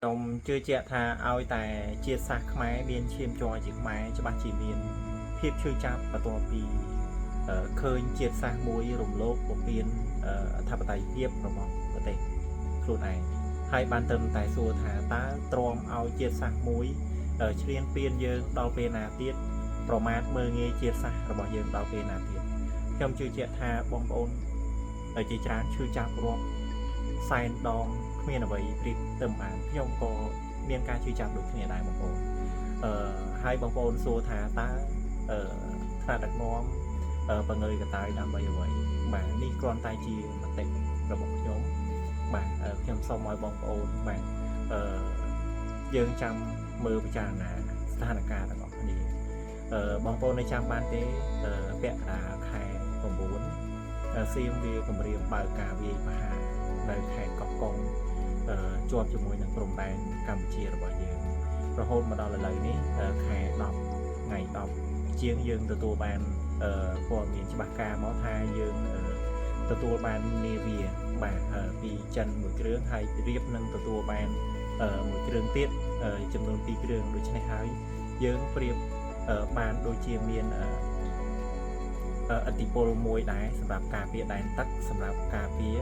ខ្ញុំជឿជាក់ថាឲ្យតែជាតិសាសន៍ខ្មែរមានឈាមជ័រជាខ្មែរច្បាស់ជាមានភាពឈឺចាប់បន្ទាប់ពីឃើញជាតិសាសន៍មួយរំលោភបំពានអធិបតេយ្យភាពរបស់ប្រទេសខ្លួនឯងហើយបានត្រឹមតែសួរថាតើទ្រាំឲ្យជាតិសាសន៍មួយឈ្លានពានយើងដល់ពេលណាទៀតប្រមាថមើលងាយជាតិសាសន៍របស់យើងដល់ពេលណាទៀតខ្ញុំជឿជាក់ថាបងប្អូនជាច្រើនឈឺចាប់រាប់សែនដងគ្មានអ្វីប្រៀបទៅបានខ្ញុំក៏មានការជឿចាប់ដូចគ្នាដែរបងប្អូនហើយបងប្អូនសួរថាតើថ្នាក់ដឹកនាំបង្ងើយកតាយដើម្បីអ្វីបាទនេះគ្រាន់តែជាមតិរបស់ខ្ញុំបាទខ្ញុំសូមឲ្យបងប្អូនបាទយើងចាំមើលពិចារណាស្ថានភាពទាំងអស់គ្នាបងប្អូននៅចាំបានទេពាក់កណ្ដាលខែ9សៀមវាគម្រាមបើកការវាយប្រហារនៅខេត្តកោះកុងជាប់ជាមួយនឹងព្រំដែនកម្ពុជារបស់យើងរហូតមកដល់ឥឡូវនេះខែ10ថ្ងៃ10ជាងយើងទទួលបានព័ត៌មានច្បាស់ការមកថាយើងទទួលបាននាវាបាទពីចិនមួយគ្រឿងហើយរៀបនឹងទទួលបានមួយគ្រឿងទៀតចំនួន2គ្រឿងដូច្នេះហើយយើងប្រៀបបានដូចជាមានឥទ្ធិពលមួយដែរសម្រាប់ការពារដែនទឹកសម្រាប់ការពារ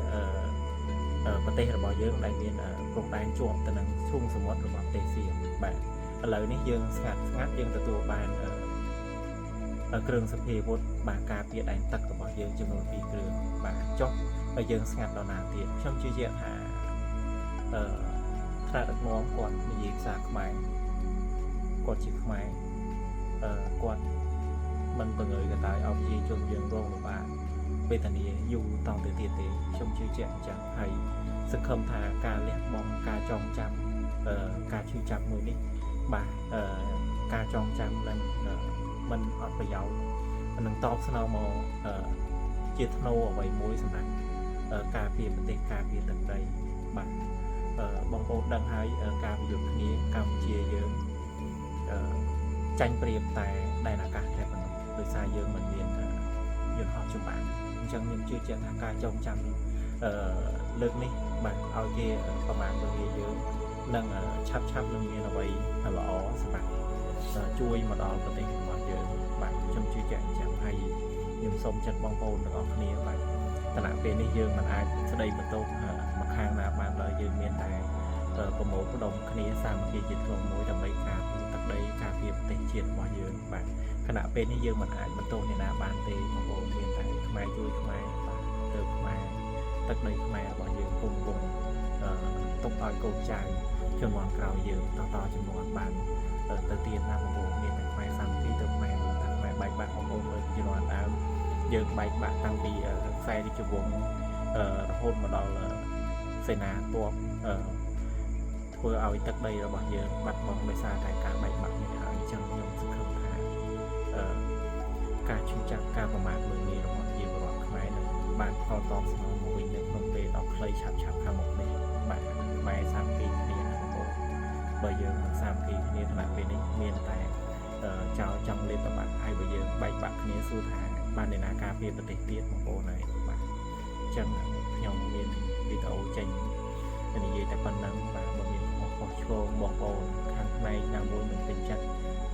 ប្រទេសរបស់យើងដែលមានព្រំដែនជាប់ទៅនឹងឈូងសមុទ្ររបស់ប្រទេសសៀមបាទឥឡូវនេះយើងស្ងាត់យើងទទួលបានគ្រឿងសព្វាវុធបាទការពារដែនទឹករបស់យើងចំនួន2គ្រឿងបាទចុះហើយយើងស្ងាត់ដល់ណាទៀតខ្ញុំជឿជាក់ថាថ្នាក់ដឹកនាំគាត់និយាយភាសាខ្មែរគាត់ជាខ្មែរគាត់មិនបង្ើយកតាយឲ្យប្រជាជនយើងរងលំបាកវេទនាយូរតទៅទៀតទេខ្ញុំជឿជាក់អញ្ចឹងហើយសង្ឃឹមថាការលះបង់ការចងចាំការឈឺចាប់មួយនេះបាទការចងចាំនឹងមិនអត់ប្រយោជន៍នឹងតបស្នងមកជាធ្នូអ្វីមួយសម្រាប់ការពារប្រទេសការពារទឹកដីបាទបងប្អូនដឹងហើយការប្រយុទ្ធគ្នាកម្ពុជាយើងចាញ់ប្រៀបតែដែនអាកាសតែប៉ុណ្ណោះដោយសារយើងមិនមានយន្តហោះចម្បាំងអញ្ចឹងខ្ញុំជឿជាក់ថាការចងចាំលើកនេះបាទឲ្យគេប្រមាណមើលយើងនឹងឆាប់នឹងមានអ្វីល្អសម្រាប់ជួយមកដល់ប្រទេសរបស់យើងបាទខ្ញុំជឿជាក់អញ្ចឹងហើយខ្ញុំសូមចាត់បងប្អូនទាំងអស់គ្នាបាទគណៈពេលនេះយើងមិនអាចស្ដីបន្ទោសមកខាងណាបានឡើយយើងមានតែប្រមូលផ្ដុំគ្នាសាមគ្គីជាតិក្នុងមួយដើម្បីការពារទឹកដីការពារប្រទេសជាតិរបស់យើងបាទគណៈពេលនេះយើងមិនអាចបន្ទោសអ្នកណាបានទេបងប្អូនមានតែខ្មែរជួយខ្មែរបាទទៅខ្មែរទឹកដីខ្មែររបស់យើងគង់ទុកឲ្យកូនចៅជំនាន់ក្រោយយើងតជំនាន់បានទៅទៀតណាបងប្អូនមានតែខ្មែរសាមគ្គីទៅខ្មែរថាខ្មែរបែកបាក់បងប្អូនមើលជំនាន់ដើមយើងបែកបាក់តាំងពីខ្សែរាជវង្សរហូតមកដល់សេនាទ័ពធ្វើឲ្យទឹកដីរបស់យើងបាត់បង់ដោយសារតែការបែកបាក់នេះហើយអញ្ចឹងខ្ញុំសង្ឃឹមថាការឈឺចាប់ការប្រមាថមើលងាយរបស់ប្រជាពលរដ្ឋខ្មែរនឹងបានផលតបស្នងមកវិញនៅក្នុងពេលដ៏ខ្លីឆាប់ខាងមុខនេះបាទខ្មែរសាមគ្គីគ្នាណាបងប្អូនបើយើងមិនសាមគ្គីគ្នាគណៈពេលនេះមានតែចោលចង់លេបតបាក់ហើយបើយើងបែកបាក់គ្នាសួរថាបានអ្នកណាការពារប្រទេសទៀតបងប្អូនហើយបាទអញ្ចឹងខ្ញុំមានវីដេអូចេញនិយាយតែប៉ុណ្ណឹងបាទបើមានខុសឆ្គងបងប្អូនខាងផ្នែកណាមួយមិនពេញចិត្ត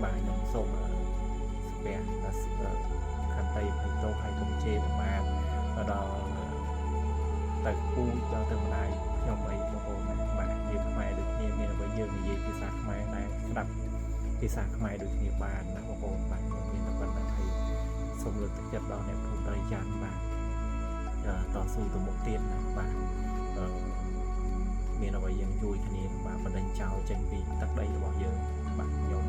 បាទខ្ញុំសូមស្ពះខន្តីអភ័យទោសហើយកុំជេរប្រមាថដល់ទៅពូដល់ទៅម្ដាយខ្ញុំអីបងប្អូនបាទយើងខ្មែរដូចគ្នាមានអ្វីយើងនិយាយភាសាខ្មែរដែរស្ដាប់ភាសាខ្មែរដូចគ្នាបានណាបងប្អូនបាទខ្ញុំមានតែប៉ុណ្្នឹងហើយសូមលើកទឹកចិត្តដល់អ្នកភូមិត្រីច័ន្ទបាទតស៊ូទៅមុខទៀតណាបាទមានអ្វីយើងជួយគ្នាបាទបណ្ដេញចោលចេញពីទឹកដីរបស់យើងបាទខ្ញុំ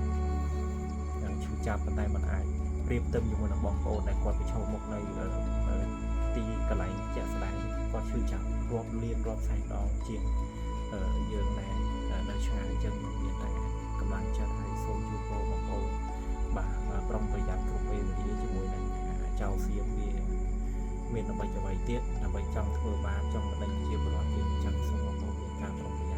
នឹងឈឺចាប់ប៉ុន្តែមិនអាចប្រៀបផ្ទឹមជាមួយនឹងបងប្អូនដែលគាត់ប្រឈមមុខនៅទីកន្លែងជាក់ស្ដែងគាត់ឈឺចាប់រាប់លានរាប់សែនដងជាងយើងដែរនៅឆ្ងាយអញ្ចឹងមានតែកម្លាំងចិត្តហើយសូមជួយបងប្អូនបាទប្រុងប្រយ័ត្នគ្រប់ពេលវេលាជាមួយនឹងចៅសៀមវាមានអ្វីទៀតដើម្បីចង់ធ្វើបាបចង់បណ្ដេញប្រជាពលរដ្ឋយើងអញ្ចឹងសូមបងប្អូនមានការប្រុងប្រយ័ត្ន